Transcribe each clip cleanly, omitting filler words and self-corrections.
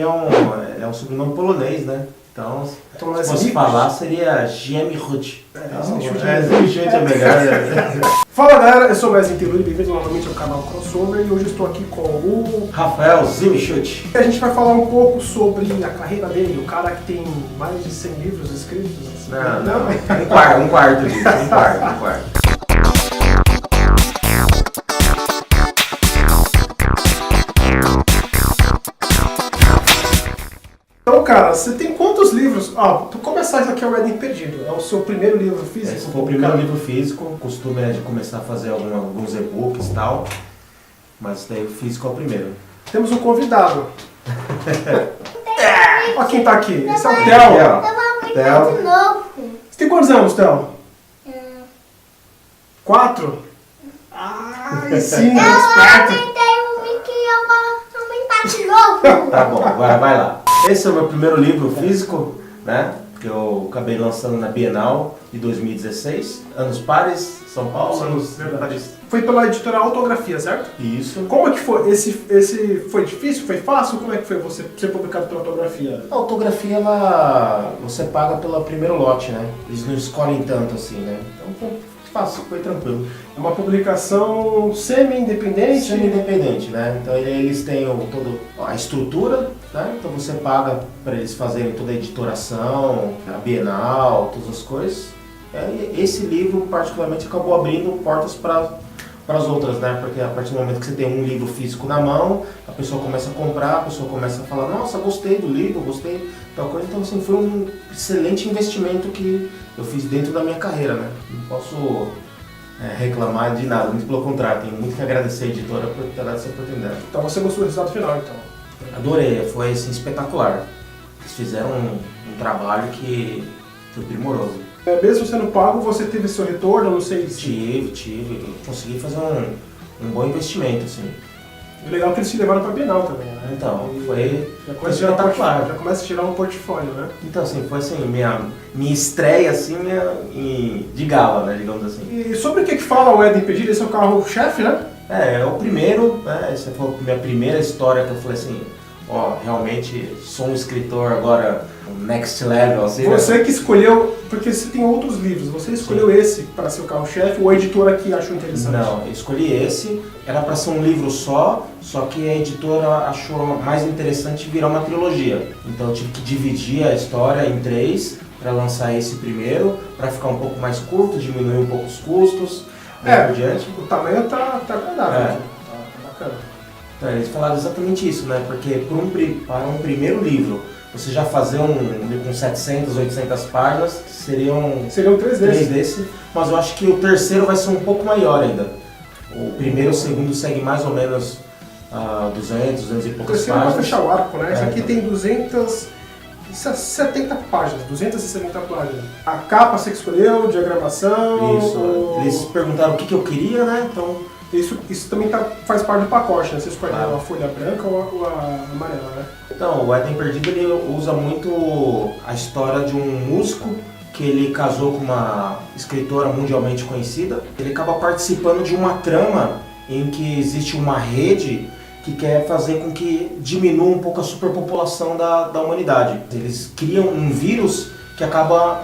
é um sobrenome polonês, né? Então, Então, se fosse falar, seria Ziemichut. Ziemichut É melhor. Né? Fala galera, eu sou o Wesley Tenuri, bem-vindo novamente ao canal Crossover e hoje estou aqui com o Rafael Ziemichut. A gente vai falar um pouco sobre a carreira dele, o cara que tem mais de 100 livros escritos. Não. Um quarto disso, um quarto. Então, cara, você tem quantos livros? Tu começar isso aqui é o Éden Perdido, é o seu primeiro livro físico? Esse foi o primeiro livro físico, o costume é de começar a fazer alguns e-books e tal, mas daí o físico é o primeiro. Temos um convidado. Olha quem tá aqui, esse é o Theo. Theo. De novo. Você tem quantos anos, Theo? 4? Ai, sim, Eu esperto. aumentei o mic e eu vou aumentar de novo. Tá bom, agora vai lá. Esse é o meu primeiro livro físico, né? Que eu acabei lançando na Bienal de 2016. Anos Pares, São Paulo. Anos Pares. Foi pela editora Autografia, certo? Isso. Como é que foi? Esse foi difícil? Foi fácil? Como é que foi você ser publicado pela Autografia? A autografia, ela, você paga pelo primeiro lote, né? Eles não escolhem tanto assim, né? Então foi fácil, foi tranquilo. É uma publicação semi-independente? Semi-independente, né? Então eles têm toda a estrutura, né? Então você paga para eles fazerem toda a editoração, a Bienal, todas as coisas. E esse livro, particularmente, acabou abrindo portas para as outras, né? Porque a partir do momento que você tem um livro físico na mão, a pessoa começa a comprar, a pessoa começa a falar, nossa, gostei do livro, gostei tal coisa. Então, assim, foi um excelente investimento que eu fiz dentro da minha carreira, né? Não posso reclamar de nada, muito pelo contrário, tenho muito que agradecer a editora por ter dado essa oportunidade. Então você gostou do resultado final, então? Adorei, foi assim, espetacular. Eles fizeram um trabalho que foi primoroso. Mesmo sendo pago, você teve seu retorno, não sei se... Tive. Consegui fazer um bom investimento, assim. E legal que eles te levaram para a Bienal também, né? Então, foi espetacular. Já começa a tirar um portfólio, né? Então, assim, foi assim, minha estreia, assim, de gala, né, digamos assim. E sobre o que fala o Éden Perdido? Esse é o carro-chefe, né? É o primeiro, né, essa foi a minha primeira história que eu falei assim, realmente sou um escritor agora, next level, assim. Você que escolheu, porque você tem outros livros, você escolheu esse para ser o carro-chefe ou a editora que achou interessante? Não, eu escolhi esse, era para ser um livro só que a editora achou mais interessante virar uma trilogia. Então eu tive que dividir a história em 3 para lançar esse primeiro, para ficar um pouco mais curto, diminuir um pouco os custos, por diante. O tamanho tá agradável, tá bacana. Então, eles falaram exatamente isso, né? Porque para um primeiro livro, você já fazer um livro com 700, 800 páginas, seriam 3 desses, mas eu acho que o terceiro vai ser um pouco maior ainda. O primeiro e o segundo segue mais ou menos 200 e poucas páginas. O terceiro vai fechar o arco, né? Esse aqui então. tem 270 páginas, 270 páginas. A capa você que escolheu, diagramação... Isso, eles perguntaram o que eu queria, né? Então... Isso também faz parte do pacote, né? Você escolhe a folha branca ou a amarela, né? Então, o Éden Perdido ele usa muito a história de um músico que ele casou com uma escritora mundialmente conhecida. Ele acaba participando de uma trama em que existe uma rede que quer fazer com que diminua um pouco a superpopulação da humanidade. Eles criam um vírus que acaba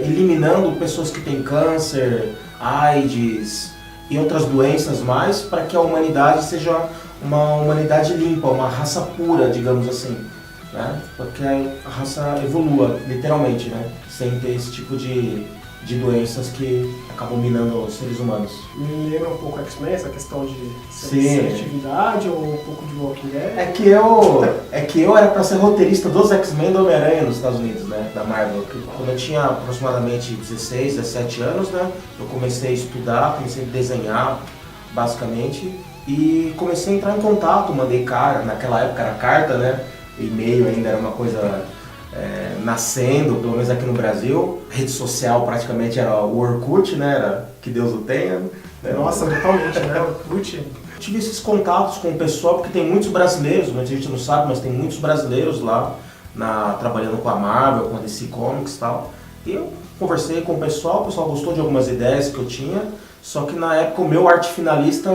eliminando pessoas que têm câncer, AIDS e outras doenças mais, para que a humanidade seja uma humanidade limpa, uma raça pura, digamos assim, né? Para que a raça evolua, literalmente, né? Sem ter esse tipo de doenças que acabam minando os seres humanos. Me lembra um pouco X-Men, essa questão de Sim. seletividade ou um pouco de Walking Dead? É que eu era para ser roteirista dos X-Men do Homem-Aranha nos Estados Unidos, né, da Marvel. Quando eu tinha aproximadamente 16, 17 anos, né, eu comecei a estudar, comecei a desenhar, basicamente, e comecei a entrar em contato, mandei carta, naquela época era carta, né, e-mail ainda era uma coisa nascendo, pelo menos aqui no Brasil. Rede social praticamente era o Orkut, né, era que Deus o tenha. Né? Nossa, totalmente, né, Orkut. Tive esses contatos com o pessoal, porque tem muitos brasileiros, muita gente não sabe, mas tem muitos brasileiros lá trabalhando com a Marvel, com a DC Comics e tal. E eu conversei com o pessoal gostou de algumas ideias que eu tinha, só que na época o meu arte finalista,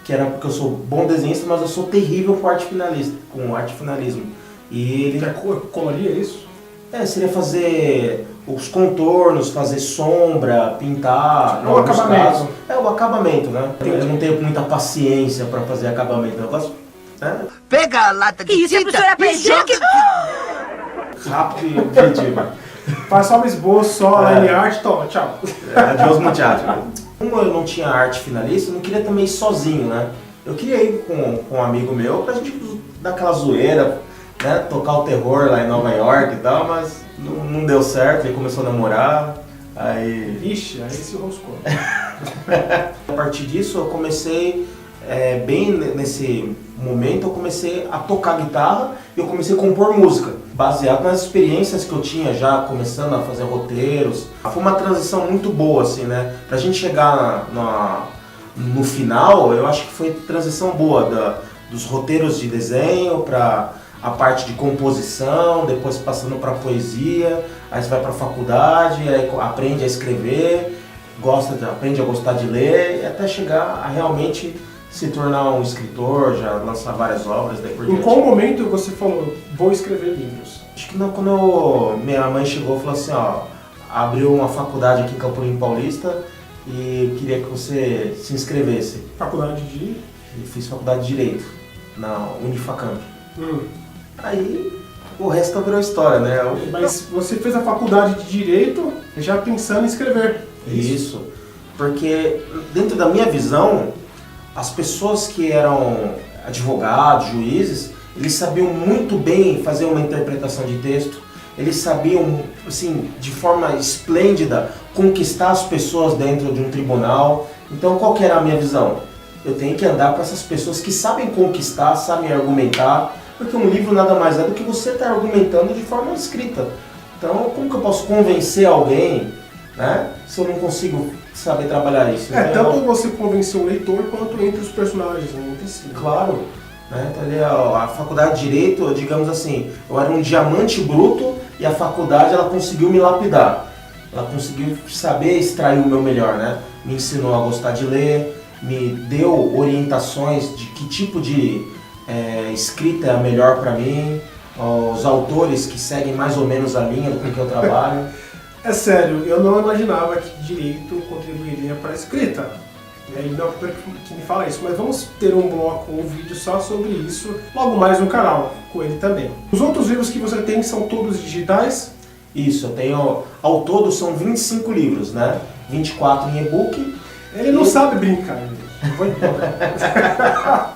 que era porque eu sou bom desenhista, mas eu sou terrível com arte finalismo. E ele Coloria isso? seria fazer os contornos, fazer sombra, pintar. É o acabamento. O acabamento, né? Eu não tenho muita paciência para fazer acabamento. Eu gosto, né? Pega a lata de Isso, a professora aprendeu que... Rápido e objetivo. Faz só um esboço, só line art, toma, tchau. Adiós, muchacho. Como eu não tinha arte finalista, eu não queria também ir sozinho, né? Eu queria ir com um amigo meu pra gente dar aquela zoeira, né? Tocar o terror lá em Nova York e tal, mas não deu certo, ele começou a namorar, aí... Ixi, aí se roscou. A partir disso eu comecei, bem nesse momento, eu comecei a tocar guitarra e eu comecei a compor música, baseado nas experiências que eu tinha já, começando a fazer roteiros. Foi uma transição muito boa, assim, né? Pra gente chegar no final, eu acho que foi transição boa dos roteiros de desenho para a parte de composição, depois passando para poesia, aí você vai para a faculdade, aí aprende a escrever, aprende a gostar de ler, e até chegar a realmente se tornar um escritor, já lançar várias obras, daí por Em diante. qual momento você falou, vou escrever livros? Acho que quando minha mãe chegou e falou assim, ó, abriu uma faculdade aqui em Campo Limpo Paulista e queria que você se inscrevesse. Faculdade de? E fiz faculdade de Direito, na Unifacamp. Aí o resto virou história, né? Mas você fez a faculdade de Direito já pensando em escrever. Isso, porque dentro da minha visão, as pessoas que eram advogados, juízes, eles sabiam muito bem fazer uma interpretação de texto, eles sabiam, assim, de forma esplêndida, conquistar as pessoas dentro de um tribunal. Então, qual que era a minha visão? Eu tenho que andar com essas pessoas que sabem conquistar, sabem argumentar, porque um livro nada mais é do que você estar argumentando de forma escrita. Então, como que eu posso convencer alguém, né, se eu não consigo saber trabalhar isso? Então, Tanto você convencer o leitor quanto entre os personagens, né? Claro. Né? Então, ali, a faculdade de Direito, digamos assim, eu era um diamante bruto e a faculdade ela conseguiu me lapidar. Ela conseguiu saber extrair o meu melhor, né? Me ensinou a gostar de ler, me deu orientações de que tipo de escrita é a melhor para mim, os autores que seguem mais ou menos a linha com que eu trabalho. É sério, eu não imaginava que Direito contribuiria para a escrita. E aí não é que me fala isso, mas vamos ter um bloco, um vídeo só sobre isso, logo mais no canal, com ele também. Os outros livros que você tem são todos digitais? Isso, eu tenho, ao todo são 25 livros, né? 24 em e-book. Ele não sabe brincar, gente. Vou embora.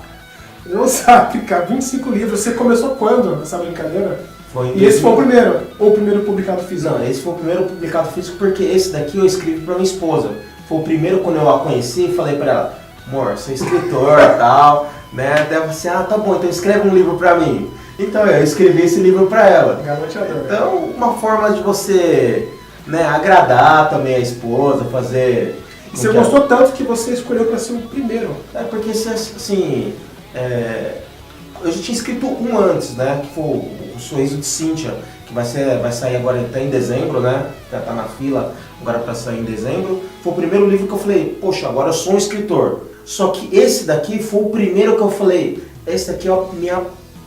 Ele não sabe brincar. 25 livros. Você começou quando essa brincadeira? Foi E esse foi o primeiro? Ou o primeiro publicado físico? Não, esse foi o primeiro publicado físico porque esse daqui eu escrevi para minha esposa. Foi o primeiro quando eu a conheci e falei para ela, amor, sou escritor e tal, né? Até ela assim, tá bom, então escreve um livro para mim. Então eu escrevi esse livro para ela. Galanteador. Então, uma forma de você, né, agradar também a esposa, fazer... E você gostou tanto que você escolheu para ser o primeiro. Porque, assim, eu já tinha escrito um antes, né, que foi o Sorriso de Cíntia, que vai sair agora até em dezembro, né, já tá na fila agora para sair em dezembro. Foi o primeiro livro que eu falei, poxa, agora eu sou um escritor. Só que esse daqui foi o primeiro que eu falei, esse daqui é a minha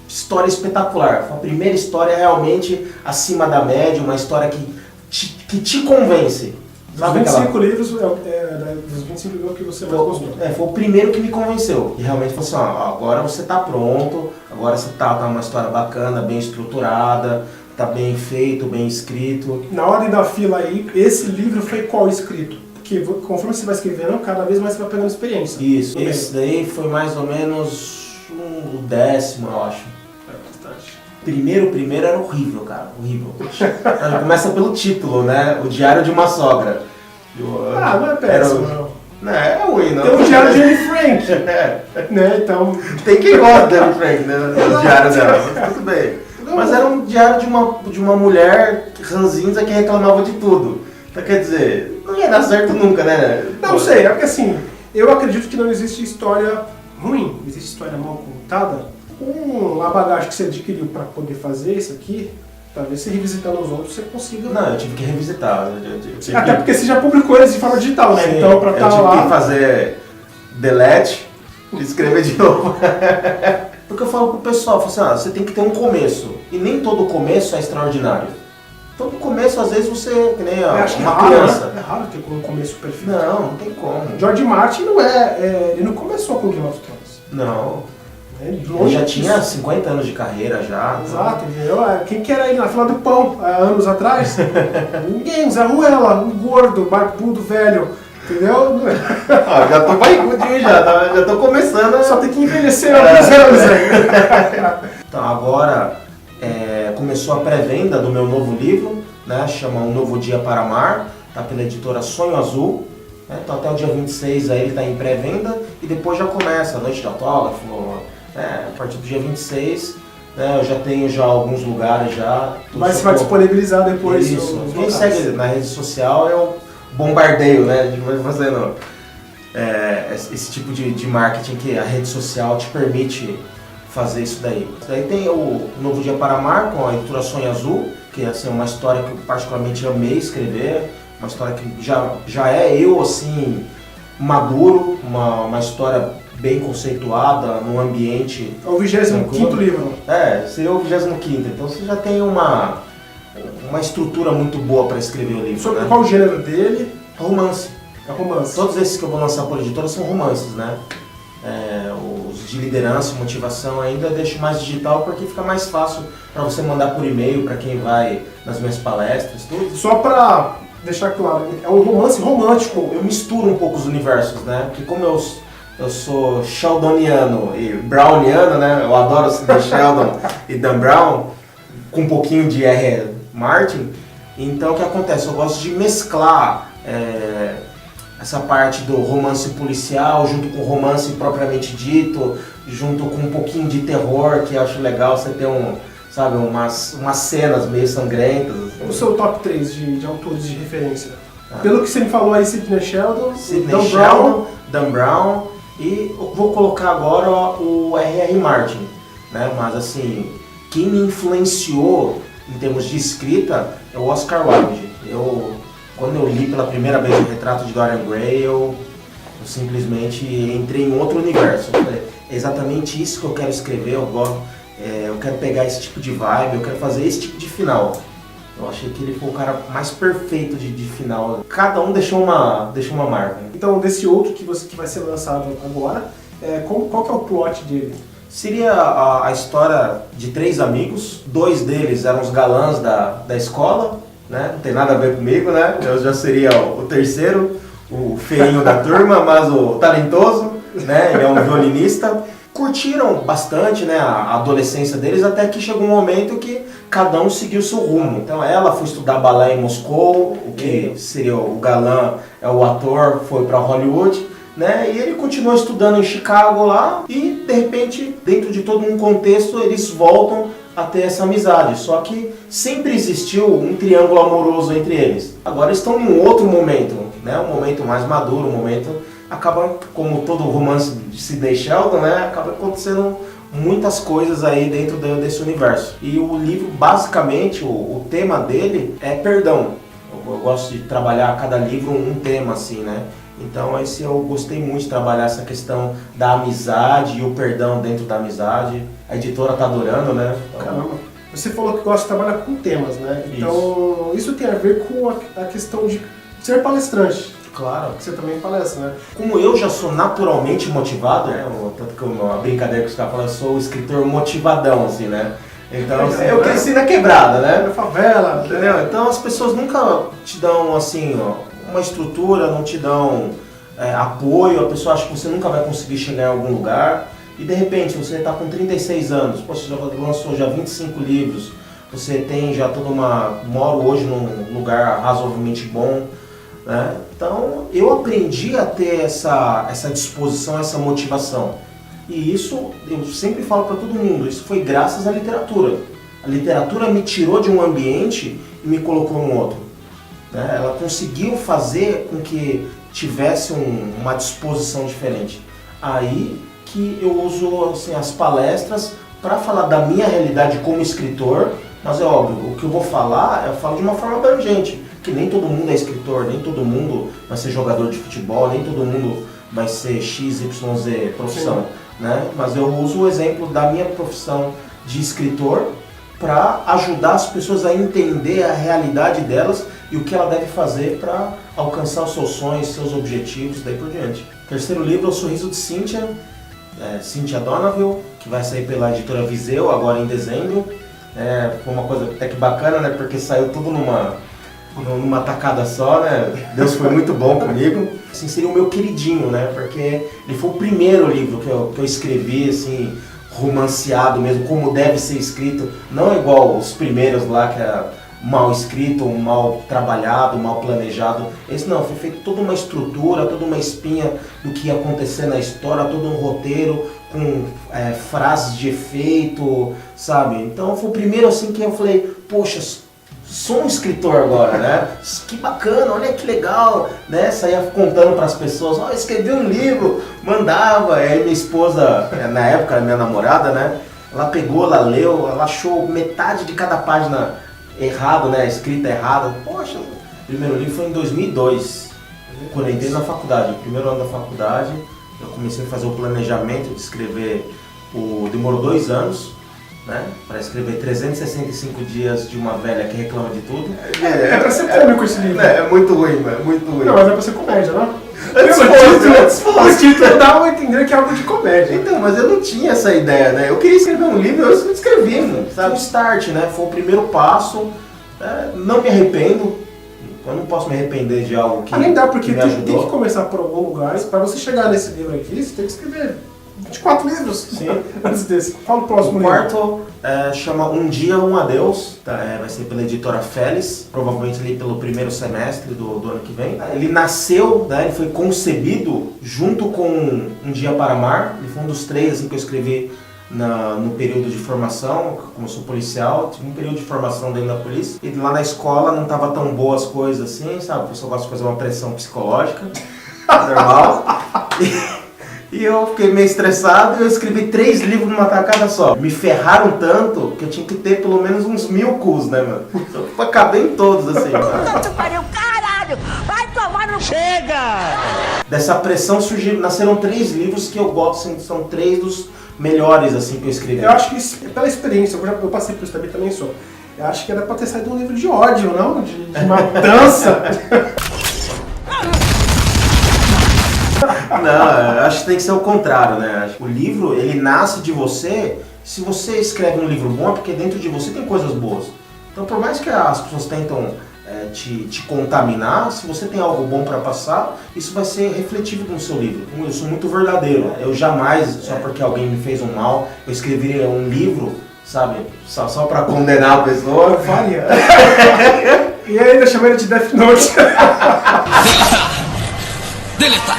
história espetacular. Foi a primeira história realmente acima da média, uma história que te convence. Os 25 livros, dos 25 livros que você mais gostou. Foi o primeiro que me convenceu. E realmente falou assim, agora você tá pronto, agora você tá uma história bacana, bem estruturada, tá bem feito, bem escrito. Na ordem da fila aí, esse livro foi qual escrito? Porque conforme você vai escrevendo, cada vez mais você vai pegando experiência. Isso, esse daí foi mais ou menos o 10º, eu acho. Bastante. Primeiro era horrível, cara, horrível. Começa pelo título, né? O Diário de uma Sogra. Não é péssimo, não. É ruim, não. Tem o Diário de Anne Frank. Né? Então... Tem quem gosta de Anne Frank, né? O diário dela, mas tudo bem. Mas era um diário de uma mulher ranzinza que reclamava de tudo. Então quer dizer, não ia dar certo nunca, né? Não sei, é porque assim, eu acredito que não existe história ruim, existe história mal contada. A bagagem que você adquiriu para poder fazer isso aqui, talvez você revisitando os outros você consiga. Não, eu tive que revisitar. Até porque você já publicou eles de forma digital, né? Sim, então pra estar lá. Eu tive que fazer delete e escrever de novo. Porque eu falo pro pessoal, eu falo assim, você tem que ter um começo. E nem todo começo é extraordinário. Todo começo, às vezes, você, que nem uma criança. Né? É raro ter um começo perfeito. Não tem como. George Martin ele não começou com Game of Thrones. Não. Ele já tinha 50 anos de carreira já. Exato, entendeu? Quem que era ele na fila do pão, há anos atrás? Ninguém, Zé Ruela, um gordo, barbudo, velho. Entendeu? Já tô barrigudinho já tô começando. Só tem que envelhecer alguns anos aí. Então agora começou a pré-venda do meu novo livro, né? Chama Um Novo Dia para Amar, tá pela editora Sonho Azul. Né? Então até o dia 26 aí ele tá em pré-venda e depois já começa a Noite de Autógrafo. A partir do dia 26, né? Eu já tenho alguns lugares já. Mas você vai disponibilizar depois. Isso. Quem segue na rede social eu bombardeio, né? A gente vai fazendo esse tipo de marketing que a rede social te permite fazer isso daí. Daí tem o Novo Dia para Amar, com a editora Sonho Azul, que assim, é uma história que eu particularmente amei escrever, uma história que já é eu assim, maduro, uma história bem conceituada, num ambiente... É o 25º livro. Seria o 25º, então você já tem uma estrutura muito boa para escrever o livro. Sobre né? qual o gênero dele? Romance. É romance. Todos esses que eu vou lançar por editora são romances, né? Os de liderança e motivação ainda eu deixo mais digital porque fica mais fácil para você mandar por e-mail para quem vai nas minhas palestras, tudo. Só para deixar claro, é um romance romântico. Eu misturo um pouco os universos, né? Porque como eu sou sheldoniano e browniano, né? Eu adoro Sidney Sheldon e Dan Brown, com um pouquinho de R. Martin. Então o que acontece? Eu gosto de mesclar essa parte do romance policial junto com o romance propriamente dito, junto com um pouquinho de terror, que eu acho legal você ter umas cenas meio sangrentas. O seu top 3 de autores de referência? Pelo que você me falou aí, Sidney Sheldon, Dan Brown, e eu vou colocar agora o R.R. Martin, né? Mas assim, quem me influenciou em termos de escrita é o Oscar Wilde. Quando eu li pela primeira vez o Retrato de Dorian Gray, eu simplesmente entrei em outro universo. É exatamente isso que eu quero escrever, eu quero pegar esse tipo de vibe, eu quero fazer esse tipo de final. Eu achei que ele foi o cara mais perfeito de final. Cada um deixou uma marca. Então, desse outro que vai ser lançado agora, qual que é o plot dele? Seria a história de 3 amigos, 2 deles eram os galãs da escola, né? Não tem nada a ver comigo, né? Eu já seria o terceiro, o feinho da turma, mas o talentoso, né? Ele é um violinista. Curtiram bastante, né, a adolescência deles, até que chegou um momento que cada um seguiu seu rumo. Então ela foi estudar balé em Moscou, o que seria o galã, o ator, foi para Hollywood, né? E ele continuou estudando em Chicago lá e, de repente, dentro de todo um contexto, eles voltam a ter essa amizade. Só que sempre existiu um triângulo amoroso entre eles. Agora estão em um outro momento, né? Um momento mais maduro, um momento... Acaba, como todo romance de Sidney Sheldon, né? Acaba acontecendo muitas coisas aí dentro desse universo. E o livro, basicamente, o tema dele é perdão. Eu gosto de trabalhar cada livro um tema, assim, né? Então esse eu gostei muito de trabalhar essa questão da amizade e o perdão dentro da amizade. A editora tá adorando, né? Caramba. Você falou que gosta de trabalhar com temas, né? Então isso tem a ver com a questão de ser palestrante. Claro. Que você também palestra, né? Como eu já sou naturalmente motivado, né? Tanto que uma brincadeira que os caras falam, eu sou o escritor motivadão, assim, né? Então, assim, eu cresci na quebrada, né? Na favela, entendeu? Então as pessoas nunca te dão, assim, uma estrutura, não te dão apoio, a pessoa acha que você nunca vai conseguir chegar em algum lugar e de repente você está com 36 anos, você já lançou já 25 livros, você tem já moro hoje num lugar razoavelmente bom, né? Então eu aprendi a ter essa disposição, essa motivação. E isso eu sempre falo para todo mundo, isso foi graças à literatura. A literatura me tirou de um ambiente e me colocou num outro. Né? Ela conseguiu fazer com que tivesse uma disposição diferente. Aí que eu uso assim, as palestras para falar da minha realidade como escritor, mas é óbvio, o que eu vou falar, eu falo de uma forma abrangente, que nem todo mundo é escritor, nem todo mundo vai ser jogador de futebol, nem todo mundo vai ser XYZ profissão. Sim. né? Mas eu uso o exemplo da minha profissão de escritor para ajudar as pessoas a entender a realidade delas e o que ela deve fazer para alcançar os seus sonhos, seus objetivos, daí por diante. Terceiro livro é O Sorriso de Cynthia, Cynthia Donaville, que vai sair pela editora Viseu agora em dezembro. Foi uma coisa até que bacana, né? Porque saiu tudo numa tacada só, né? Deus foi muito bom comigo. Assim, seria o meu queridinho, né? Porque ele foi o primeiro livro que eu escrevi, assim, romanceado mesmo, como deve ser escrito. Não igual os primeiros lá, que era mal escrito, mal trabalhado, mal planejado. Esse não, foi feito toda uma estrutura, toda uma espinha do que ia acontecer na história, todo um roteiro com frases de efeito, sabe? Então foi o primeiro assim que eu falei, poxa, sou um escritor agora, né? Que bacana, olha que legal, né? Saía contando para as pessoas, escrevi um livro, mandava. Aí minha esposa, na época, minha namorada, né? Ela pegou, ela leu, ela achou metade de cada página errado, né? Escrita errada. Poxa, o primeiro livro foi em 2002, quando eu entrei na faculdade, o primeiro ano da faculdade. Eu comecei a fazer o planejamento de escrever, demorou 2 anos, né, para escrever 365 dias de uma velha que reclama de tudo. É pra ser cômico esse livro. É muito ruim, é muito ruim. Não, mas é pra ser comédia, não? O título dá a entender que é algo de comédia. Então, mas eu não tinha essa ideia, né? Eu queria escrever um livro, eu escrevi, sabe? O start, né? Foi o primeiro passo. Não me arrependo. Eu não posso me arrepender de algo que nem dá, porque me ajudou. tem que começar por algum lugar. Para você chegar nesse livro aqui, você tem que escrever 24 livros. Sim. Antes desse. Fala o próximo livro. O quarto chama Um Dia, Um Adeus. Vai ser pela editora Félix, provavelmente ali pelo primeiro semestre do ano que vem. Ele nasceu, né, ele foi concebido junto com Um Dia para Amar. Ele foi um dos 3 assim, que eu escrevi no período de formação. Como eu sou policial, tive um período de formação dentro da polícia. E lá na escola não tava tão boas as coisas assim, sabe? O pessoal gosta de fazer uma pressão psicológica, normal. E eu fiquei meio estressado e eu escrevi 3 livros numa tacada só. Me ferraram tanto que eu tinha que ter pelo menos uns 1000 cus, né, mano? Então eu acabei em todos, assim, mano. Caralho! Vai tomar no... Chega! Dessa pressão nasceram 3 livros que eu gosto, assim, são 3 dos melhores, assim, que eu escrevi. Eu acho que pela experiência, eu passei por isso também sou. Eu acho que era pra ter saído um livro de ódio, não? De matança. Não, eu acho que tem que ser o contrário, né? O livro, ele nasce de você. Se você escreve um livro bom, é porque dentro de você tem coisas boas. Então, por mais que as pessoas tentam te contaminar, se você tem algo bom para passar, isso vai ser refletido no seu livro. Eu sou muito verdadeiro. Eu jamais, só porque alguém me fez um mal, eu escreveria um livro, sabe? Só para condenar a pessoa. Faria. E ainda chamei ele de Death Note. Deletar!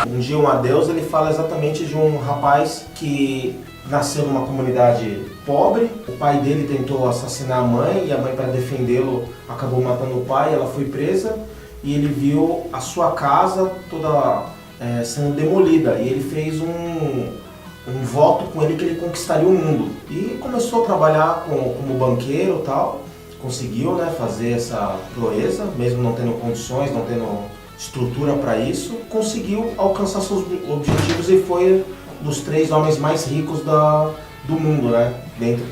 Um Dia, Um Adeus, ele fala exatamente de um rapaz que nasceu numa comunidade pobre. O pai dele tentou assassinar a mãe e a mãe, para defendê-lo, acabou matando o pai. Ela foi presa e ele viu a sua casa toda sendo demolida. E ele fez um voto com ele que ele conquistaria o mundo. E começou a trabalhar como banqueiro e tal. Conseguiu, né, fazer essa proeza, mesmo não tendo condições, não tendo estrutura para isso, conseguiu alcançar seus objetivos e foi um dos 3 homens mais ricos do mundo, né?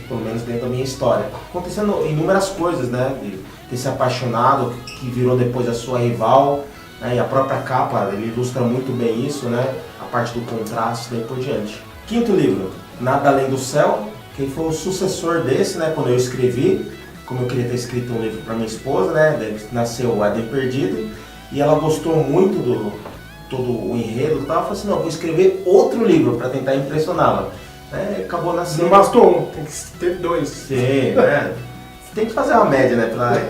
Pelo menos dentro da minha história. Acontecendo inúmeras coisas, né? De ter se apaixonado, que virou depois a sua rival, né? E a própria capa, ele ilustra muito bem isso, né? A parte do contraste, daí por diante. Quinto livro, Nada Além do Céu, que foi o sucessor desse, né? Quando eu escrevi, como eu queria ter escrito um livro para minha esposa, né? Daí nasceu o Éden Perdido. E ela gostou muito do todo o enredo e tal. Eu falei assim, não, vou escrever outro livro para tentar impressioná-la. Acabou nascendo. Não bastou um, tem que ter 2. Sim, né? Tem que fazer uma média, né? Pra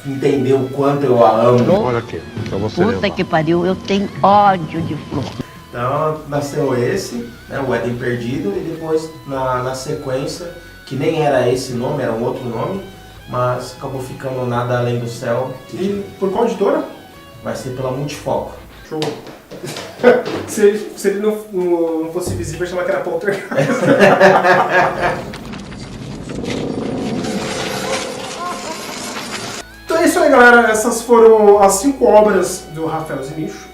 entender o quanto eu a amo. Olha aqui, então você Puta que pariu, eu tenho ódio de flor. Então nasceu esse, né, o Éden Perdido, e depois na sequência, que nem era esse nome, era um outro nome, mas acabou ficando Nada Além do Céu. E por qual editora? Vai ser pela Multifoco. Show. Se ele não fosse visível, eu ia chamar que era Poltergeist. Então é isso aí, galera. galera, essas foram as 5 obras do Rafael Zinicho.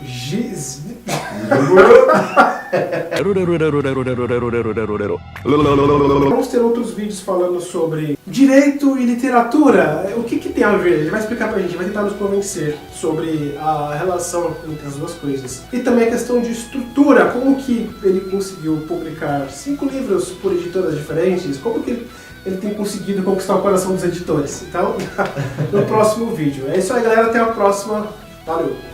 Vamos ter outros vídeos falando sobre direito e literatura. O que tem a ver? Ele vai explicar pra gente, vai tentar nos convencer sobre a relação entre as duas coisas. E também a questão de estrutura, como que ele conseguiu publicar 5 livros por editoras diferentes, como que ele tem conseguido conquistar o coração dos editores. Então, no próximo vídeo. É isso aí, galera. Até a próxima. Valeu!